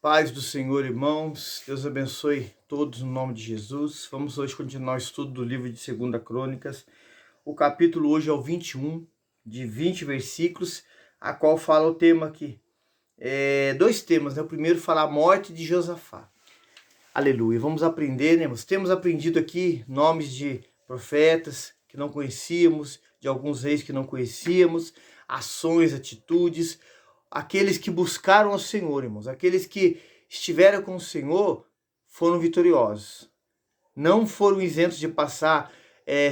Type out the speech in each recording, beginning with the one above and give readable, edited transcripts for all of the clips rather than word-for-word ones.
Paz do Senhor, irmãos. Deus abençoe todos no nome de Jesus. Vamos hoje continuar o estudo do livro de 2 Crônicas. O capítulo hoje é o 21, de 20 versículos, a qual fala o tema aqui. Dois temas, né? O primeiro fala a morte de Josafá. Aleluia. Vamos aprender, né? Nós temos aprendido aqui nomes de profetas que não conhecíamos, de alguns reis que não conhecíamos, ações, atitudes, aqueles que buscaram ao Senhor, irmãos, aqueles que estiveram com o Senhor foram vitoriosos. Não foram isentos de passar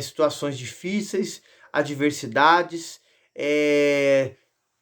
situações difíceis, adversidades,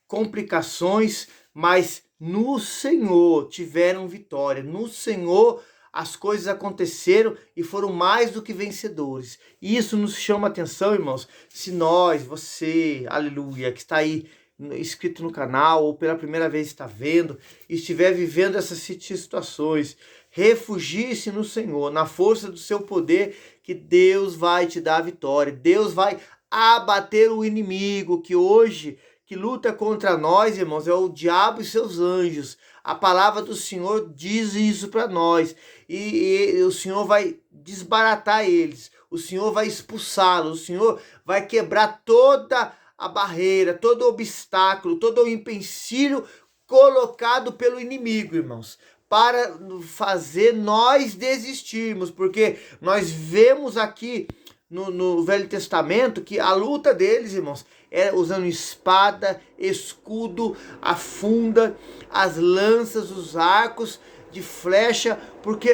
complicações, mas no Senhor tiveram vitória. No Senhor as coisas aconteceram e foram mais do que vencedores. E isso nos chama a atenção, irmãos, se nós, você, aleluia, que está aí inscrito no canal ou pela primeira vez está vendo, estiver vivendo essas situações, refugie-se no Senhor, na força do seu poder, que Deus vai te dar a vitória. Deus vai abater o inimigo que hoje que luta contra nós, irmãos, é o diabo e seus anjos. A palavra do Senhor diz isso para nós. E o Senhor vai desbaratar eles. O Senhor vai expulsá-los. O Senhor vai quebrar toda a barreira, todo o obstáculo, todo o empecilho colocado pelo inimigo, irmãos, para fazer nós desistirmos, porque nós vemos aqui no Velho Testamento que a luta deles, irmãos, era usando espada, escudo, a funda, as lanças, os arcos de flecha, porque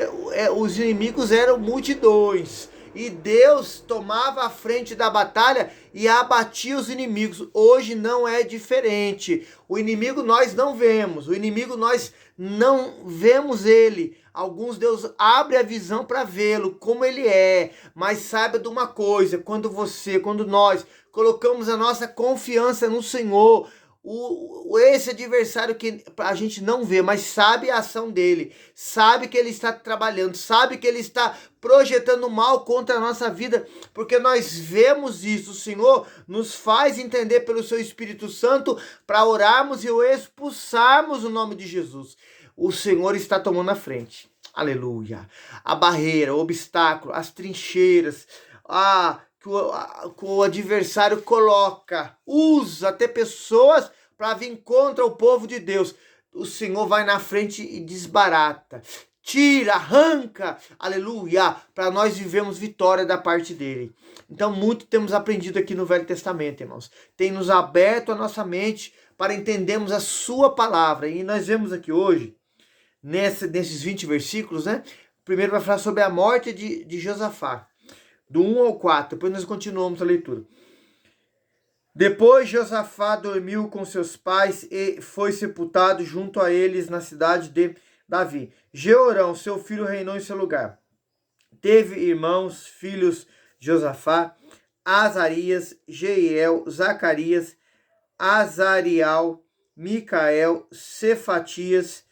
os inimigos eram multidões. E Deus tomava a frente da batalha e abatia os inimigos. Hoje não é diferente. O inimigo nós não vemos. O inimigo nós não vemos ele. Alguns Deus abre a visão para vê-lo como ele é. Mas saiba de uma coisa, quando nós colocamos a nossa confiança no Senhor, esse adversário que a gente não vê, mas sabe a ação dele, sabe que ele está trabalhando, sabe que ele está projetando mal contra a nossa vida, porque nós vemos isso. O Senhor nos faz entender pelo seu Espírito Santo para orarmos e o expulsarmos no nome de Jesus. O Senhor está tomando a frente. Aleluia. A barreira, o obstáculo, as trincheiras, que o adversário coloca, usa até pessoas para vir contra o povo de Deus. O Senhor vai na frente e desbarata, tira, arranca, aleluia, para nós vivermos vitória da parte dele. Então, muito temos aprendido aqui no Velho Testamento, irmãos. Tem nos aberto a nossa mente para entendermos a sua palavra. E nós vemos aqui hoje, nesses 20 versículos, né? Primeiro vai falar sobre a morte de Josafá, do 1 ao 4, depois nós continuamos a leitura. Depois Josafá dormiu com seus pais e foi sepultado junto a eles na cidade de Davi. Jeorão, seu filho, reinou em seu lugar. Teve irmãos, filhos Josafá, Azarias, Jeiel, Zacarias, Azarial, Micael, Cefatias.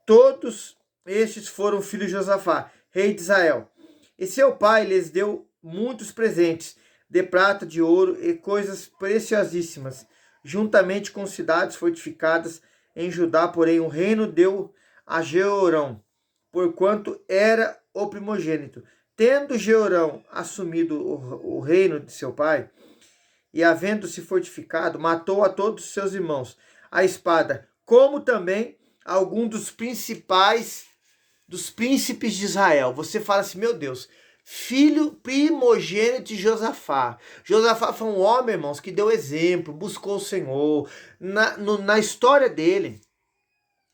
Todos estes foram filhos de Josafá, rei de Israel. E seu pai lhes deu muitos presentes, de prata, de ouro e coisas preciosíssimas, juntamente com cidades fortificadas em Judá. Porém, o reino deu a Jeorão, porquanto era o primogênito. Tendo Jeorão assumido o reino de seu pai, e havendo-se fortificado, matou a todos os seus irmãos a espada, como também algum dos príncipes de Israel. Você fala assim, meu Deus, filho primogênito de Josafá. Josafá foi um homem, irmãos, que deu exemplo, buscou o Senhor. Na história dele,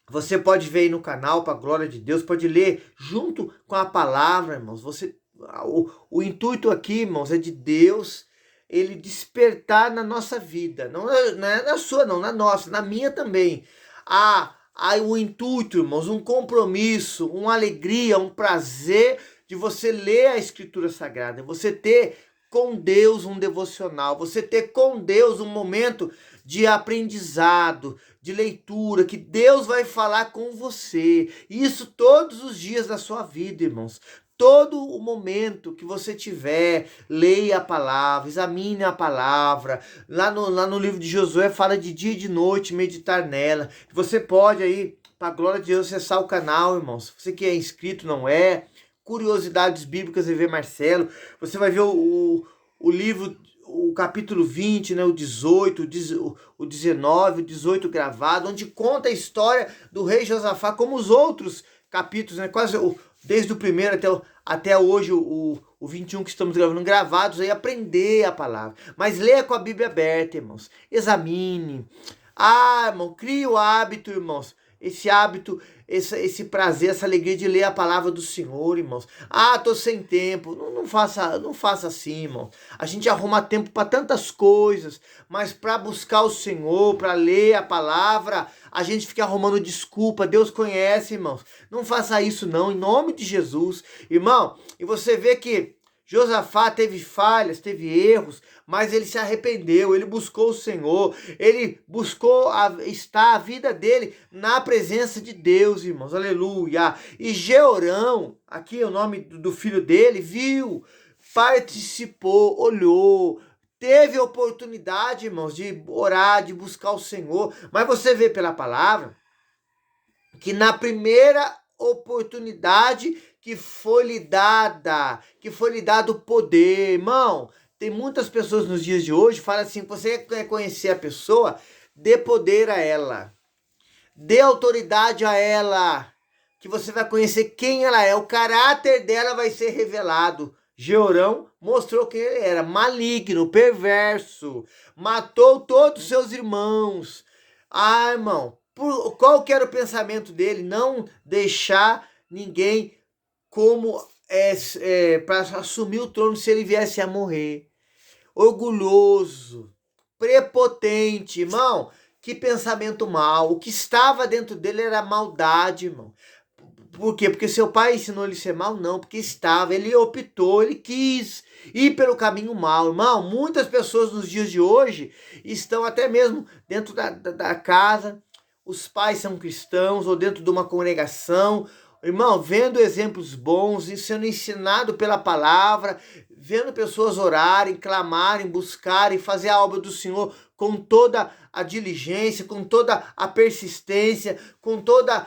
você pode ver aí no canal, para a glória de Deus, pode ler junto com a palavra, irmãos. O intuito aqui, irmãos, é de Deus, ele despertar na nossa vida. Não é na sua, não, na nossa, na minha também. O intuito, irmãos, um compromisso, uma alegria, um prazer de você ler a Escritura Sagrada, você ter com Deus um devocional, você ter com Deus um momento de aprendizado, de leitura, que Deus vai falar com você. Isso todos os dias da sua vida, irmãos. Todo o momento que você tiver, leia a palavra, examine a palavra. Lá no livro de Josué fala de dia e de noite, meditar nela. Você pode aí para a glória de Deus, acessar o canal, irmãos. Você que é inscrito, não é? Curiosidades Bíblicas EV Marcelo. Você vai ver o livro, o capítulo 20, né, o 18, o 19, o 18 gravado, onde conta a história do rei Josafá, como os outros capítulos, né, quase desde o primeiro até hoje, o 21 que estamos gravando, gravados aí, aprender a palavra. Mas leia com a Bíblia aberta, irmãos. Examine. Irmão, crie o hábito, irmãos. Esse hábito, esse prazer, essa alegria de ler a palavra do Senhor, irmãos. Tô sem tempo. Não faça assim, irmão. A gente arruma tempo para tantas coisas, mas para buscar o Senhor, para ler a palavra, a gente fica arrumando desculpa. Deus conhece, irmãos. Não faça isso não, em nome de Jesus. Irmão, e você vê que Josafá teve falhas, teve erros, mas ele se arrependeu, ele buscou o Senhor, ele buscou estar a vida dele na presença de Deus, irmãos, aleluia. E Jeorão, aqui é o nome do filho dele, viu, participou, olhou, teve oportunidade, irmãos, de orar, de buscar o Senhor, mas você vê pela palavra que na primeira oportunidade que foi lhe dado o poder, irmão. Tem muitas pessoas nos dias de hoje que falam assim: você quer conhecer a pessoa, dê poder a ela, dê autoridade a ela, que você vai conhecer quem ela é, o caráter dela vai ser revelado. Jeorão mostrou quem ele era: maligno, perverso, matou todos os seus irmãos. Irmão, qual que era o pensamento dele? Não deixar ninguém como para assumir o trono se ele viesse a morrer. Orgulhoso, prepotente, irmão. Que pensamento mau. O que estava dentro dele era maldade, irmão. Por quê? Porque seu pai ensinou ele a ser mal? Não, porque ele optou, ele quis ir pelo caminho mal. Irmão, muitas pessoas nos dias de hoje estão até mesmo dentro da casa, os pais são cristãos, ou dentro de uma congregação, irmão, vendo exemplos bons, sendo ensinado pela palavra, vendo pessoas orarem, clamarem, buscarem, fazer a obra do Senhor com toda a diligência, com toda a persistência, com toda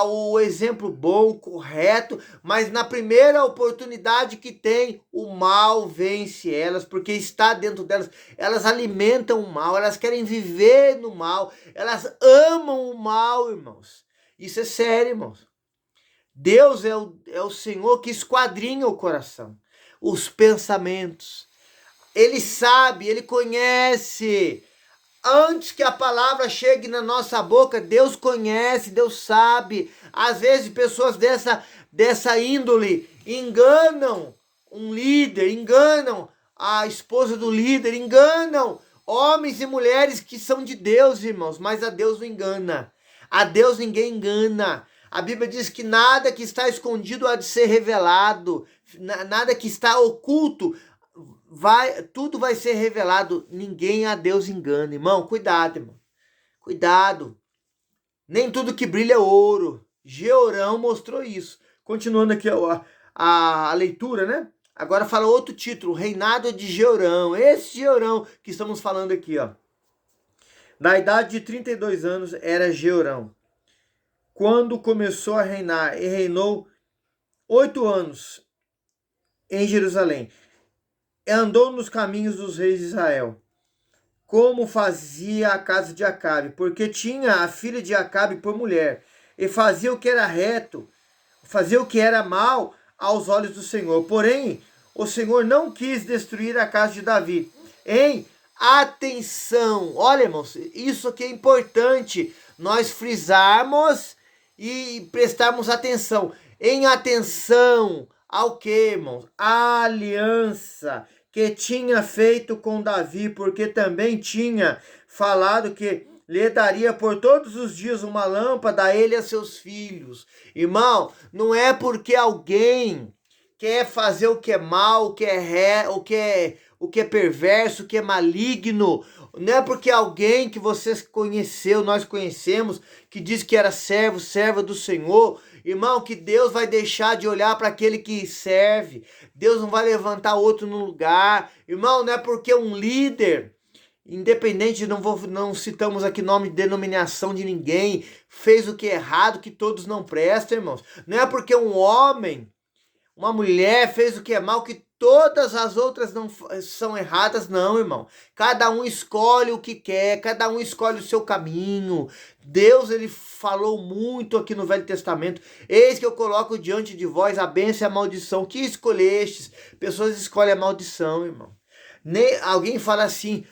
o exemplo bom, correto, mas na primeira oportunidade que tem, o mal vence elas, porque está dentro delas, elas alimentam o mal, elas querem viver no mal, elas amam o mal, irmãos. Isso é sério, irmãos. Deus é o Senhor que esquadrinha o coração, os pensamentos. Ele sabe, ele conhece. Antes que a palavra chegue na nossa boca, Deus conhece, Deus sabe. Às vezes pessoas dessa índole enganam um líder, enganam a esposa do líder, enganam homens e mulheres que são de Deus, irmãos, mas a Deus não engana. A Deus ninguém engana. A Bíblia diz que nada que está escondido há de ser revelado, nada que está oculto, tudo vai ser revelado. Ninguém a Deus engana, irmão. Cuidado, irmão. Cuidado. Nem tudo que brilha é ouro. Jeorão mostrou isso. Continuando aqui a leitura, né? Agora fala outro título, Reinado de Jeorão. Esse Jeorão que estamos falando aqui, ó. Na idade de 32 anos era Jeorão quando começou a reinar, e reinou 8 anos em Jerusalém. Andou nos caminhos dos reis de Israel, como fazia a casa de Acabe, porque tinha a filha de Acabe por mulher, e fazia o que era reto, fazia o que era mal aos olhos do Senhor. Porém, o Senhor não quis destruir a casa de Davi. Atenção, olha, irmãos, isso aqui é importante, nós frisarmos e prestarmos atenção. Em atenção ao que, irmãos? A aliança que tinha feito com Davi, porque também tinha falado que lhe daria por todos os dias uma lâmpada a ele e a seus filhos. Irmão, não é porque alguém quer fazer o que é mal, o que é perverso, o que é maligno. Não é porque alguém que você conheceu, nós conhecemos, que diz que era servo, serva do Senhor, irmão, que Deus vai deixar de olhar para aquele que serve. Deus não vai levantar outro no lugar. Irmão, não é porque um líder independente, não citamos aqui nome de denominação de ninguém, fez o que é errado, que todos não prestam, irmãos. Não é porque um homem, uma mulher fez o que é mal, que todas as outras não são erradas, não, irmão. Cada um escolhe o que quer, cada um escolhe o seu caminho. Deus, ele falou muito aqui no Velho Testamento: eis que eu coloco diante de vós a bênção e a maldição. Que escolhestes? Pessoas escolhem a maldição, irmão. Alguém fala assim: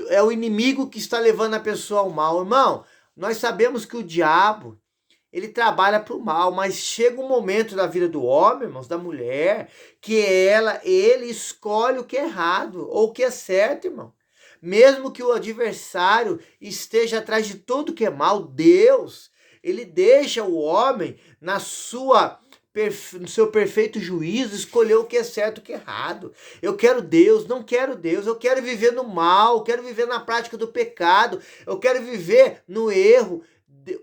é o inimigo que está levando a pessoa ao mal. Irmão, nós sabemos que o diabo, ele trabalha para o mal, mas chega um momento da vida do homem, irmãos, da mulher, que ele escolhe o que é errado ou o que é certo, irmão. Mesmo que o adversário esteja atrás de tudo que é mal, Deus, ele deixa o homem no seu perfeito juízo escolher o que é certo e o que é errado. Eu quero Deus, não quero Deus, eu quero viver no mal, quero viver na prática do pecado, eu quero viver no erro.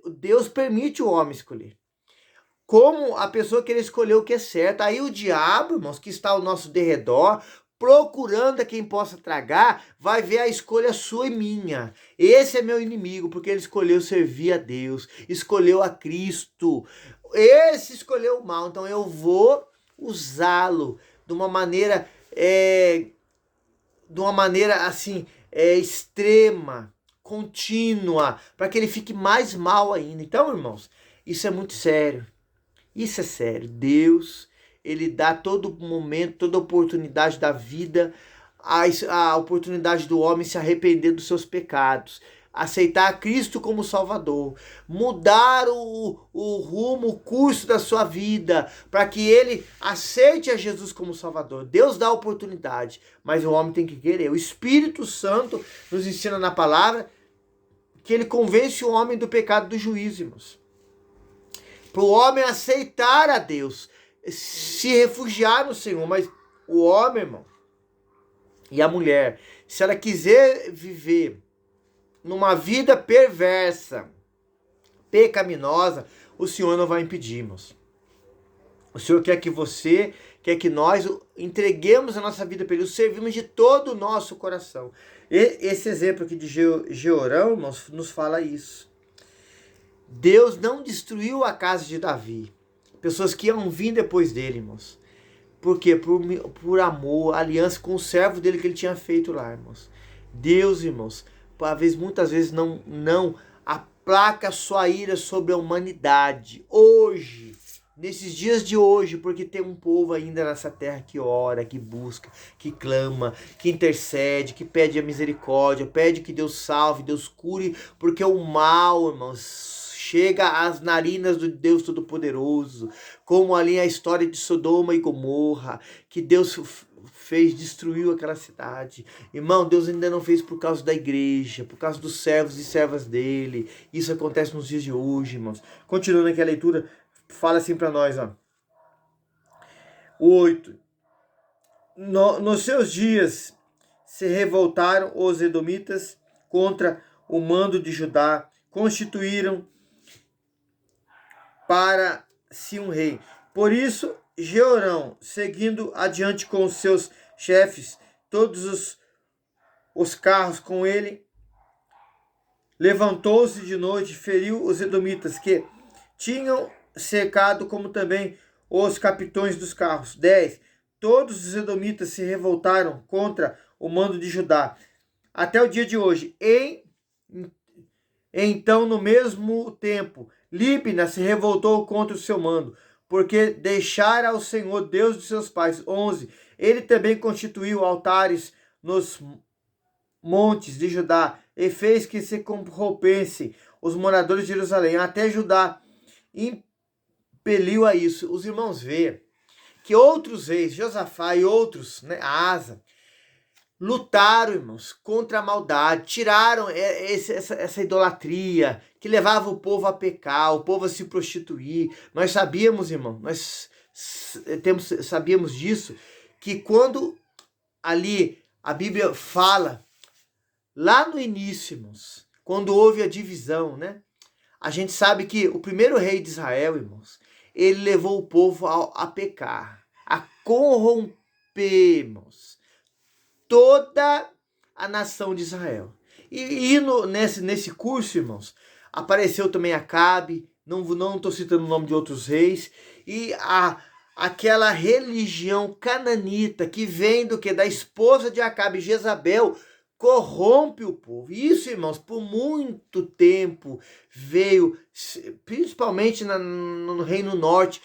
Deus permite o homem escolher. Como a pessoa querer escolher o que é certo. Aí o diabo, irmãos, que está ao nosso derredor, procurando a quem possa tragar, vai ver a escolha sua e minha. Esse é meu inimigo, porque ele escolheu servir a Deus, escolheu a Cristo. Esse escolheu o mal, então eu vou usá-lo de uma maneira, assim, extrema, contínua, para que ele fique mais mal ainda. Então, irmãos, isso é muito sério. Isso é sério. Deus, ele dá todo momento, toda oportunidade da vida, a oportunidade do homem se arrepender dos seus pecados, aceitar Cristo como Salvador, mudar o rumo, o curso da sua vida, para que ele aceite a Jesus como Salvador. Deus dá a oportunidade, mas o homem tem que querer. O Espírito Santo nos ensina na palavra que ele convence o homem do pecado, do juízo, irmãos. Para o homem aceitar a Deus, se refugiar no Senhor. Mas o homem, irmão, e a mulher, se ela quiser viver numa vida perversa, pecaminosa, o Senhor não vai impedir, irmãos. O Senhor quer que nós entreguemos a nossa vida para Ele, o servimos de todo o nosso coração. Esse exemplo aqui de Jeorão, irmãos, nos fala isso. Deus não destruiu a casa de Davi. Pessoas que iam vir depois dele, irmãos. Por quê? Por amor, aliança com o servo dele que ele tinha feito lá, irmãos. Deus, irmãos, muitas vezes não aplaca sua ira sobre a humanidade. Hoje, nesses dias de hoje, porque tem um povo ainda nessa terra que ora, que busca, que clama, que intercede, que pede a misericórdia, pede que Deus salve, Deus cure, porque o mal, irmãos, chega às narinas do Deus Todo-Poderoso, como ali a história de Sodoma e Gomorra, que Deus destruiu aquela cidade. Irmão, Deus ainda não fez por causa da igreja, por causa dos servos e servas dele. Isso acontece nos dias de hoje, irmãos. Continuando aqui a leitura, fala assim para nós, ó. O 8. Nos seus dias se revoltaram os edomitas contra o mando de Judá, constituíram para si um rei. Por isso, Jeorão, seguindo adiante com os seus chefes, todos os carros com ele, levantou-se de noite e feriu os edomitas, que tinham cercado, como também os capitões dos carros. 10. Todos os edomitas se revoltaram contra o mando de Judá, até o dia de hoje. Então, no mesmo tempo, Líbina se revoltou contra o seu mando, porque deixara ao Senhor, Deus de seus pais. 11. Ele também constituiu altares nos montes de Judá, e fez que se corrompessem os moradores de Jerusalém. Até Judá impeliu a isso. Os irmãos veem que outros reis, Josafá e outros, Asa, lutaram, irmãos, contra a maldade, tiraram essa idolatria que levava o povo a pecar, o povo a se prostituir. Nós sabíamos, irmão, sabíamos disso, que quando ali a Bíblia fala, lá no início, irmãos, quando houve a divisão, a gente sabe que o primeiro rei de Israel, irmãos, ele levou o povo a pecar, a corromper, irmãos, toda a nação de Israel. Nesse curso, irmãos, apareceu também Acabe, não estou citando o nome de outros reis, e aquela religião cananita que vem do que? Da esposa de Acabe, Jezabel, corrompe o povo. Isso, irmãos, por muito tempo veio, principalmente no Reino Norte,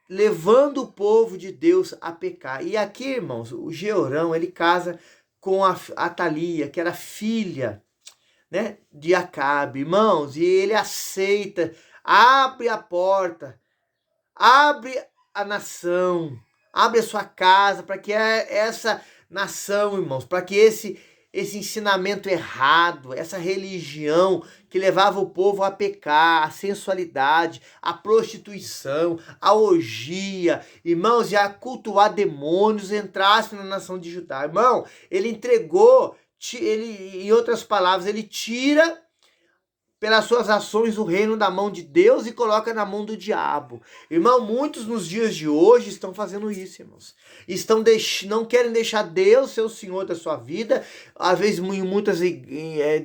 levando o povo de Deus a pecar. E aqui, irmãos, o Jeorão, ele casa com a Atalia, que era filha, né, de Acabe, irmãos, e ele aceita, abre a porta, abre a nação, abre a sua casa, para que essa nação, irmãos, para que esse ensinamento errado, essa religião que levava o povo a pecar, a sensualidade, a prostituição, a orgia, irmãos, e a cultuar demônios, entrasse na nação de Judá. Irmão, ele entregou, em outras palavras, ele tira pelas suas ações o reino da mão de Deus e coloca na mão do diabo. Irmão, muitos nos dias de hoje estão fazendo isso, irmãos. Não querem deixar Deus ser o Senhor da sua vida, às vezes em muitas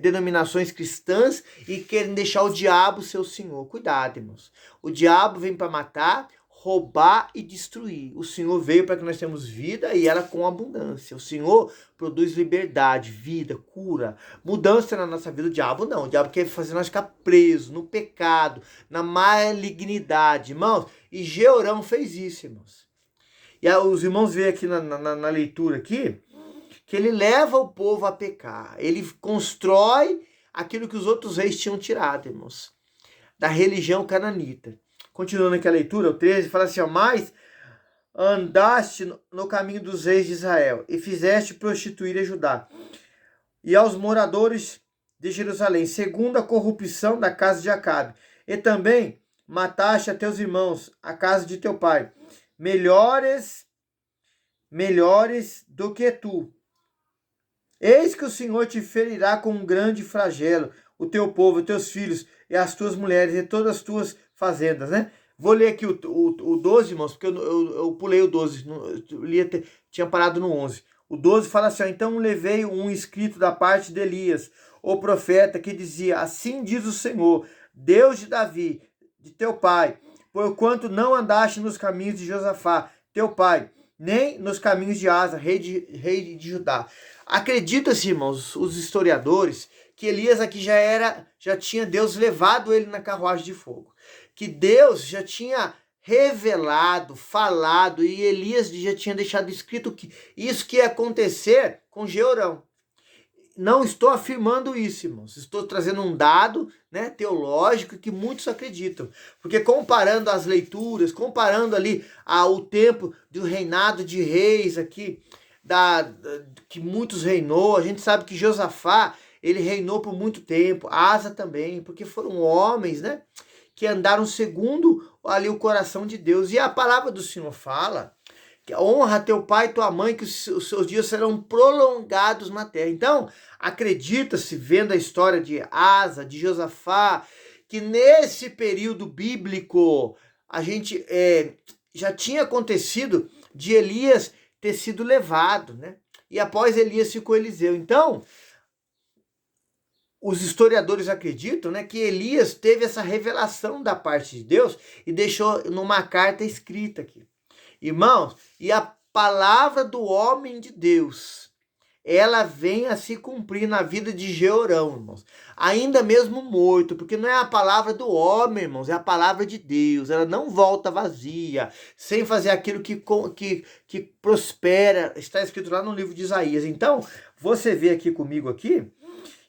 denominações cristãs, e querem deixar o diabo ser o Senhor. Cuidado, irmãos. O diabo vem para matar, roubar e destruir. O Senhor veio para que nós tenhamos vida e ela com abundância. O Senhor produz liberdade, vida, cura, mudança na nossa vida. O diabo não. O diabo quer fazer nós ficar presos no pecado, na malignidade, irmãos. E Jeorão fez isso, irmãos. E os irmãos veem aqui na leitura aqui, que ele leva o povo a pecar. Ele constrói aquilo que os outros reis tinham tirado, irmãos, da religião cananita. Continuando aqui a leitura, o 13, fala assim, ó, mas andaste no caminho dos reis de Israel e fizeste prostituir a Judá e aos moradores de Jerusalém, segundo a corrupção da casa de Acabe. E também mataste a teus irmãos, a casa de teu pai, melhores do que tu. Eis que o Senhor te ferirá com um grande flagelo, o teu povo, os teus filhos e as tuas mulheres e todas as tuas fazendas, né? Vou ler aqui o 12, irmãos, porque eu pulei o 12, tinha parado no 11. O 12 fala assim, ó, então levei um escrito da parte de Elias, o profeta, que dizia, assim diz o Senhor, Deus de Davi, de teu pai, porquanto não andaste nos caminhos de Josafá, teu pai, nem nos caminhos de Asa, rei de Judá. Acredita-se, irmãos, os historiadores, que Elias aqui já tinha Deus levado ele na carruagem de fogo. Que Deus já tinha revelado, falado, e Elias já tinha deixado escrito que isso que ia acontecer com Jeorão. Não estou afirmando isso, irmãos. Estou trazendo um dado, né, teológico que muitos acreditam. Porque comparando as leituras, comparando ali o tempo do reinado de reis aqui, que muitos reinou, a gente sabe que Josafá, ele reinou por muito tempo, Asa também, porque foram homens, né, que andaram segundo ali o coração de Deus. E a palavra do Senhor fala que honra teu pai e tua mãe, que os seus dias serão prolongados na terra. Então, acredita-se, vendo a história de Asa, de Josafá, que nesse período bíblico, a gente já tinha acontecido de Elias ter sido levado, né? E após Elias ficou Eliseu. Então, os historiadores acreditam, né, que Elias teve essa revelação da parte de Deus e deixou numa carta escrita aqui. Irmãos, e a palavra do homem de Deus, ela vem a se cumprir na vida de Jeorão, irmãos. Ainda mesmo morto, porque não é a palavra do homem, irmãos, é a palavra de Deus. Ela não volta vazia, sem fazer aquilo que prospera. Está escrito lá no livro de Isaías. Então, você vê aqui comigo aqui,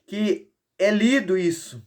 que é lido isso.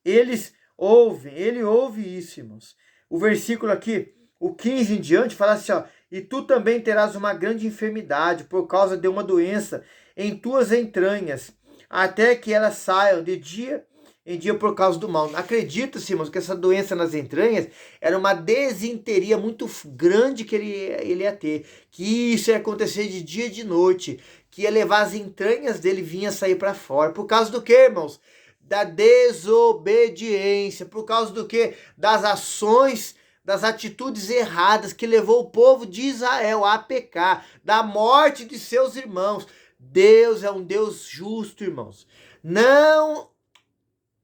Ele ouve isso, irmãos. O versículo aqui, o 15 em diante, fala assim, ó, e tu também terás uma grande enfermidade por causa de uma doença em tuas entranhas, até que elas saiam de dia em dia por causa do mal. Acredita-se, irmãos, que essa doença nas entranhas era uma desinteria muito grande que ele ia ter, que isso ia acontecer de dia e de noite, que ia levar as entranhas dele, vinha sair para fora. Por causa do que, irmãos? Da desobediência. Por causa do que? Das ações, das atitudes erradas que levou o povo de Israel a pecar, da morte de seus irmãos. Deus é um Deus justo, irmãos. Não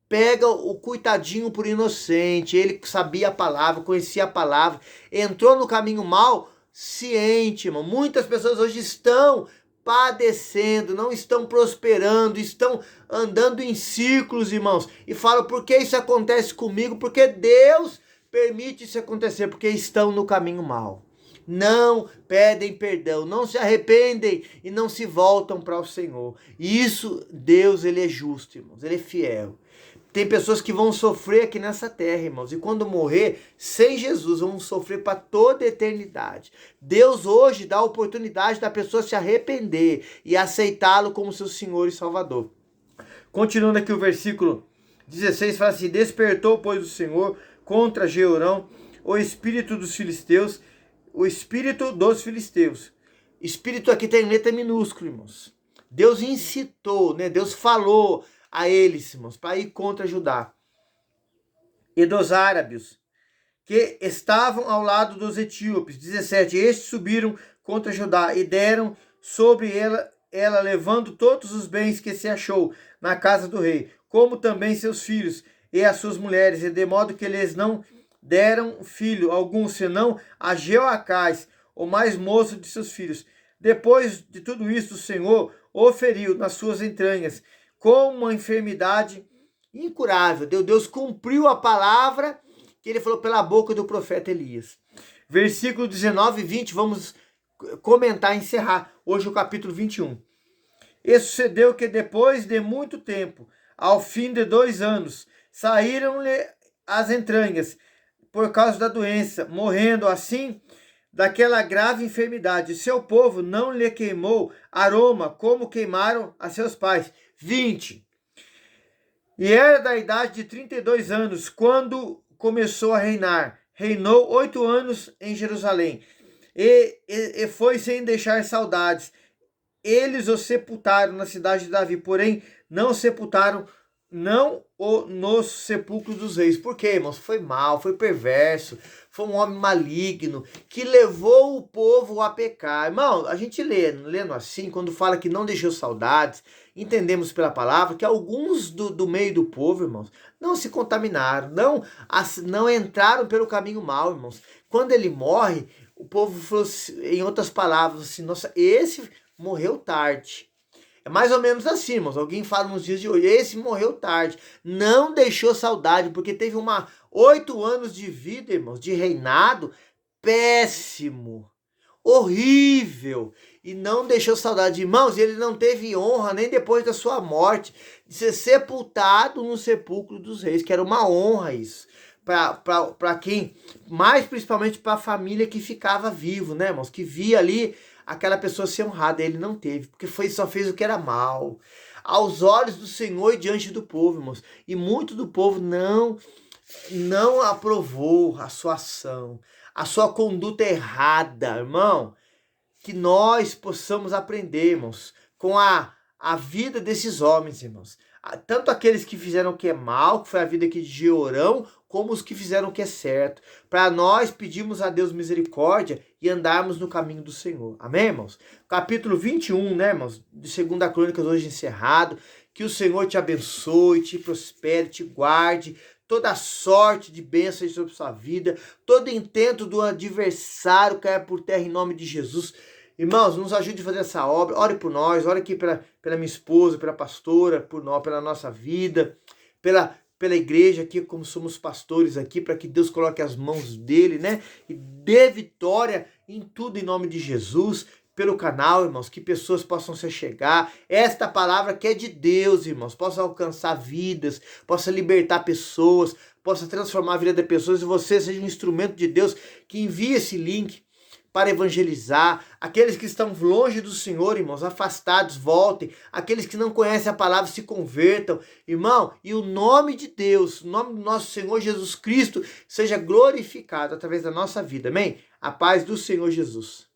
pega o coitadinho por inocente, ele sabia a palavra, conhecia a palavra, entrou no caminho mal, ciente, irmão. Muitas pessoas hoje estão padecendo, não estão prosperando, estão andando em círculos, irmãos, e falam, por que isso acontece comigo? Porque Deus permite isso acontecer, porque estão no caminho mal. Não pedem perdão, não se arrependem e não se voltam para o Senhor. E isso, Deus, ele é justo, irmãos, ele é fiel. Tem pessoas que vão sofrer aqui nessa terra, irmãos, e quando morrer, sem Jesus, vão sofrer para toda a eternidade. Deus hoje dá a oportunidade da pessoa se arrepender e aceitá-lo como seu Senhor e Salvador. Continuando aqui o versículo 16, fala assim, despertou, pois, o Senhor contra Jeorão o espírito dos filisteus, o espírito dos filisteus. Espírito aqui tem letra minúscula, irmãos. Deus incitou, né? Deus falou a eles, irmãos, para ir contra Judá. E dos árabes, que estavam ao lado dos etíopes. 17. Estes subiram contra Judá e deram sobre ela levando todos os bens que se achou na casa do rei, como também seus filhos e as suas mulheres, e de modo que eles não deram filho algum, senão a Jeoacás, o mais moço de seus filhos. Depois de tudo isso, o Senhor o feriu nas suas entranhas, com uma enfermidade incurável. Deus cumpriu a palavra que ele falou pela boca do profeta Elias. Versículo 19 e 20, vamos comentar e encerrar hoje o capítulo 21. E sucedeu que depois de muito tempo, ao fim de 2 anos, saíram-lhe as entranhas, por causa da doença, morrendo assim daquela grave enfermidade. Seu povo não lhe queimou aroma, como queimaram a seus pais. 20. E era da idade de 32 anos, quando começou a reinar. Reinou 8 anos em Jerusalém, e foi sem deixar saudades. Eles o sepultaram na cidade de Davi, porém não sepultaram nos sepulcros dos reis. Por quê, irmãos? Foi mal, foi perverso, foi um homem maligno que levou o povo a pecar. Irmão, a gente lendo assim, quando fala que não deixou saudades, entendemos pela palavra que alguns do meio do povo, irmãos, não se contaminaram, não entraram pelo caminho mal, irmãos. Quando ele morre, o povo falou, em outras palavras, assim, nossa, esse morreu tarde. É mais ou menos assim, irmãos. Alguém fala nos dias de hoje, esse morreu tarde. Não deixou saudade, porque teve 8 anos de vida, irmãos, de reinado péssimo, horrível. E não deixou saudade. Irmãos, ele não teve honra nem depois da sua morte, de ser sepultado no sepulcro dos reis, que era uma honra isso. Para quem, mais principalmente para a família que ficava vivo, né, irmãos? Que via ali aquela pessoa ser honrada. Ele não teve, porque só fez o que era mal aos olhos do Senhor e diante do povo, irmãos. E muito do povo não aprovou a sua ação, a sua conduta errada, irmão. Que nós possamos aprender, irmãos, com a vida desses homens, irmãos. Tanto aqueles que fizeram o que é mal, que foi a vida aqui de Jeorão, como os que fizeram o que é certo. Para nós pedirmos a Deus misericórdia e andarmos no caminho do Senhor. Amém, irmãos? Capítulo 21, né, irmãos? De 2 Crônicas, hoje encerrado. Que o Senhor te abençoe, te prospere, te guarde. Toda sorte de bênçãos sobre sua vida. Todo intento do adversário caia por terra em nome de Jesus. Irmãos, nos ajude a fazer essa obra. Ore por nós, ore aqui pela minha esposa, pela pastora, por nós, pela nossa vida, pela igreja aqui, como somos pastores aqui, para que Deus coloque as mãos dele, né? E dê vitória em tudo em nome de Jesus. Pelo canal, irmãos, que pessoas possam se chegar. Esta palavra que é de Deus, irmãos, possa alcançar vidas, possa libertar pessoas, possa transformar a vida de pessoas, e você seja um instrumento de Deus que envie esse link para evangelizar. Aqueles que estão longe do Senhor, irmãos, afastados, voltem. Aqueles que não conhecem a palavra, se convertam. Irmão, e o nome de Deus, o nome do nosso Senhor Jesus Cristo, seja glorificado através da nossa vida. Amém? A paz do Senhor Jesus.